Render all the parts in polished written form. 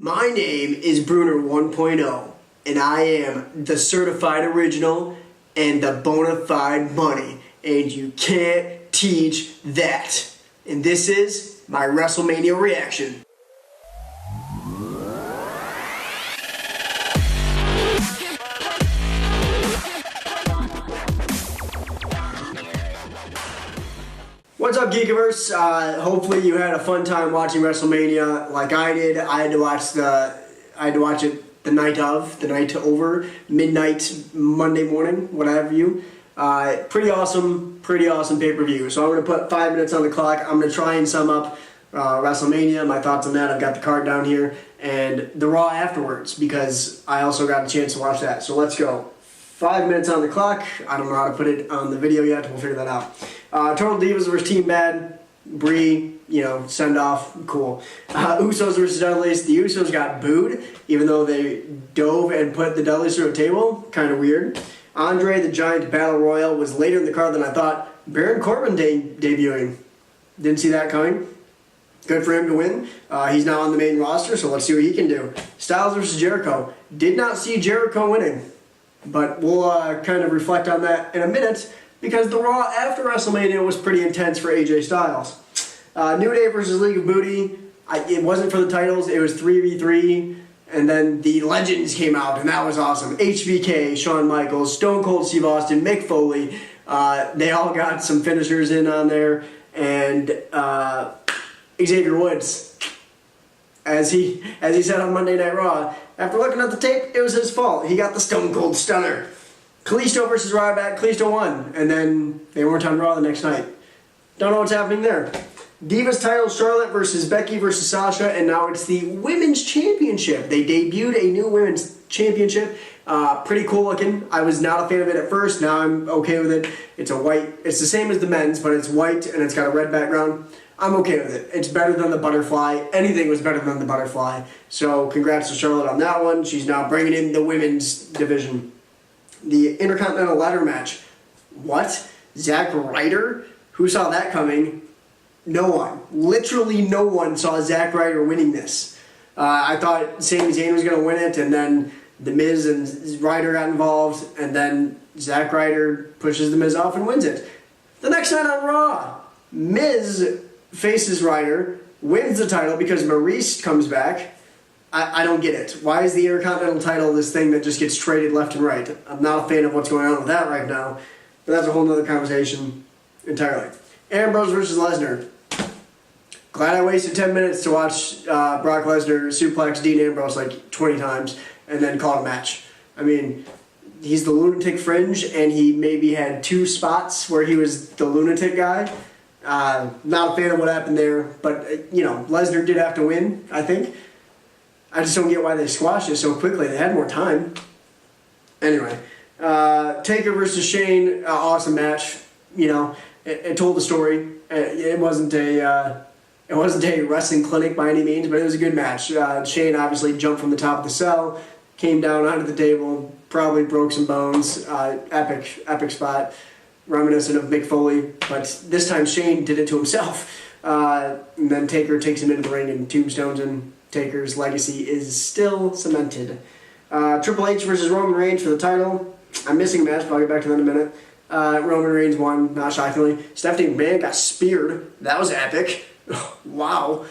My name is Brunner 1.0, and I am the certified original and the bona fide money, and you can't teach that. And this is my Wrestlemania reaction. What's up, Geekiverse? Hopefully you had a fun time watching Wrestlemania like I did. I had to watch it the night over, midnight, Monday morning, whatever you. Pretty awesome pay-per-view. So I'm going to put 5 minutes on the clock. I'm going to try and sum up Wrestlemania, my thoughts on that. I've got the card down here, and the Raw afterwards, because I also got a chance to watch that. So let's go. 5 minutes on the clock. I don't know how to put it on the video yet. We'll figure that out. Total Divas versus Team Bad. Brie, send off. Cool. Usos versus Dudleys. The Usos got booed, even though they dove and put the Dudleys through a table. Kind of weird. Andre the Giant Battle Royal was later in the card than I thought. Baron Corbin debuting. Didn't see that coming. Good for him to win. He's now on the main roster, so let's see what he can do. Styles versus Jericho. Did not see Jericho winning, but we'll kind of reflect on that in a minute, because the Raw after WrestleMania was pretty intense for AJ Styles. New Day versus League of Booty. It wasn't for the titles. It was 3v3. And then the Legends came out, and that was awesome. HBK, Shawn Michaels, Stone Cold Steve Austin, Mick Foley. They all got some finishers in on there. And Xavier Woods, as he said on Monday Night Raw, after looking at the tape, it was his fault. He got the Stone Cold Stunner. Kalisto versus Ryback. Kalisto won, and then they weren't on Raw the next night. Don't know what's happening there. Divas title, Charlotte versus Becky versus Sasha, and now it's the Women's Championship. They debuted a new Women's Championship. Pretty cool looking. I was not a fan of it at first. Now I'm okay with it. It's the same as the men's, but it's white and it's got a red background. I'm okay with it. It's better than the butterfly. Anything was better than the butterfly. So congrats to Charlotte on that one. She's now bringing in the women's division. The Intercontinental Ladder match. What? Zack Ryder? Who saw that coming? No one. Literally no one saw Zack Ryder winning this. I thought Sami Zayn was going to win it, and then The Miz and Ryder got involved, and then Zack Ryder pushes The Miz off and wins it. The next night on Raw, Miz faces Ryder, wins the title because Maurice comes back. I don't get it. Why is the Intercontinental title this thing that just gets traded left and right? I'm not a fan of what's going on with that right now, but that's a whole other conversation entirely. Ambrose versus Lesnar. Glad I wasted 10 minutes to watch Brock Lesnar suplex Dean Ambrose like 20 times and then call it a match. I mean, he's the lunatic fringe, and he maybe had 2 spots where he was the lunatic guy. Not a fan of what happened there, but, Lesnar did have to win, I think. I just don't get why they squashed it so quickly. They had more time. Anyway, Taker versus Shane, awesome match. It told the story. It wasn't a wrestling clinic by any means, but it was a good match. Shane obviously jumped from the top of the cell, came down onto the table, probably broke some bones. Epic spot, reminiscent of Mick Foley, but this time Shane did it to himself. And then Taker takes him into the ring and tombstones him. Taker's legacy is still cemented. Triple H versus Roman Reigns for the title. I'm missing a match, but I'll get back to that in a minute. Roman Reigns won, not shockingly. Stephanie McMahon got speared. That was epic. Wow.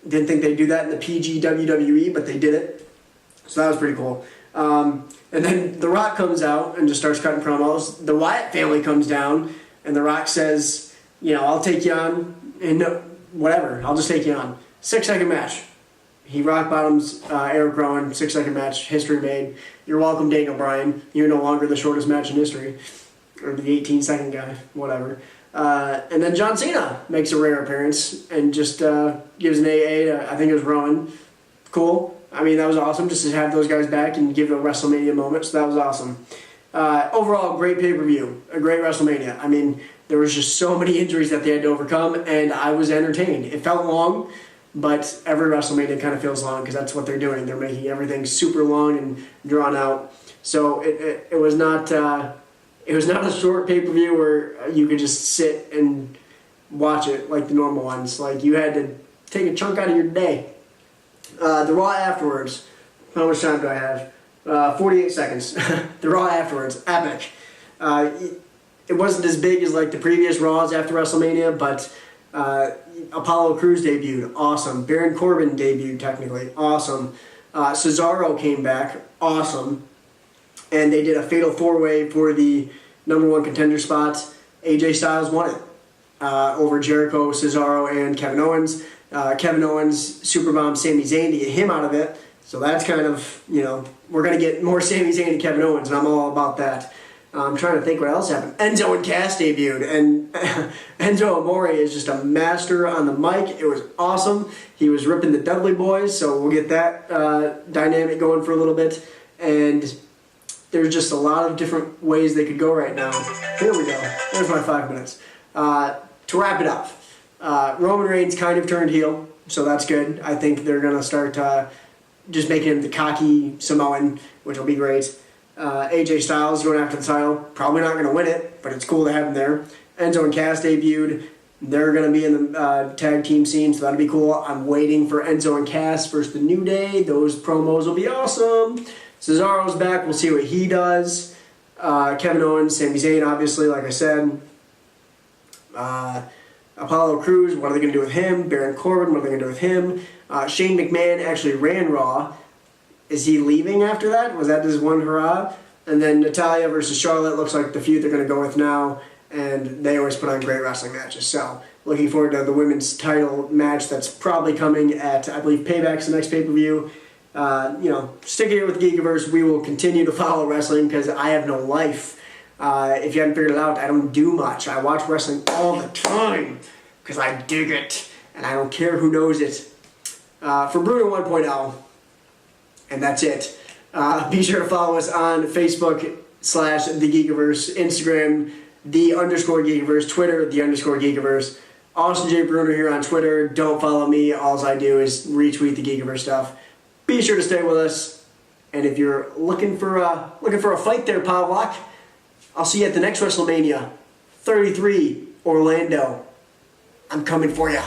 Didn't think they'd do that in the PG WWE, but they did it. So that was pretty cool. And then The Rock comes out and just starts cutting promos. The Wyatt family comes down, and The Rock says, I'll take you on, and whatever, I'll just take you on. 6-second match. He rock bottoms Eric Rowan, 6-second match, history made. You're welcome, Daniel Bryan. You're no longer the shortest match in history. Or the 18-second guy, whatever. And then John Cena makes a rare appearance and just gives an AA to, I think it was Rowan. Cool. I mean, that was awesome just to have those guys back and give it a WrestleMania moment, so that was awesome. Overall, great pay-per-view, a great WrestleMania. I mean, there was just so many injuries that they had to overcome, and I was entertained. It felt long, but every WrestleMania kind of feels long because that's what they're doing. They're making everything super long and drawn out. So it was not a short pay-per-view where you could just sit and watch it like the normal ones. Like, you had to take a chunk out of your day. The Raw afterwards. How much time do I have? 48 seconds. The Raw afterwards. Epic. It wasn't as big as like the previous Raws after WrestleMania, but Apollo Crews debuted. Awesome. Baron Corbin debuted technically. Awesome. Cesaro came back. Awesome. And they did a fatal 4-way for the #1 contender spot. AJ Styles won it over Jericho, Cesaro, and Kevin Owens. Kevin Owens superbombed Sami Zayn to get him out of it. So that's kind of, we're going to get more Sami Zayn and Kevin Owens, and I'm all about that. I'm trying to think what else happened. Enzo and Cass debuted, and Enzo Amore is just a master on the mic. It was awesome. He was ripping the Dudley Boys, so we'll get that dynamic going for a little bit. And there's just a lot of different ways they could go right now. Here we go. There's my 5 minutes. To wrap it up, Roman Reigns kind of turned heel, so that's good. I think they're going to start just making him the cocky Samoan, which will be great. AJ Styles going after the title. Probably not going to win it, but it's cool to have him there. Enzo and Cass debuted. They're going to be in the tag team scene, so that'll be cool. I'm waiting for Enzo and Cass versus the New Day. Those promos will be awesome. Cesaro's back. We'll see what he does. Kevin Owens, Sami Zayn, obviously, like I said. Apollo Crews, what are they going to do with him? Baron Corbin, what are they going to do with him? Shane McMahon actually ran Raw. Is he leaving after that? Was that his one hurrah? And then Natalya versus Charlotte looks like the feud they're going to go with now. And they always put on great wrestling matches. So, looking forward to the women's title match that's probably coming at, I believe, Payback's the next pay-per-view. Stick here with Geekiverse. We will continue to follow wrestling because I have no life. If you haven't figured it out, I don't do much. I watch wrestling all the time because I dig it. And I don't care who knows it. For Brunner 1.0, and that's it. Be sure to follow us on Facebook /The Geekiverse, Instagram, _Geekiverse, Twitter, _Geekiverse. Austin J. Brunner here on Twitter. Don't follow me. All I do is retweet the Geekiverse stuff. Be sure to stay with us. And if you're looking for a fight there, Pavlak, I'll see you at the next WrestleMania, 33, Orlando. I'm coming for you.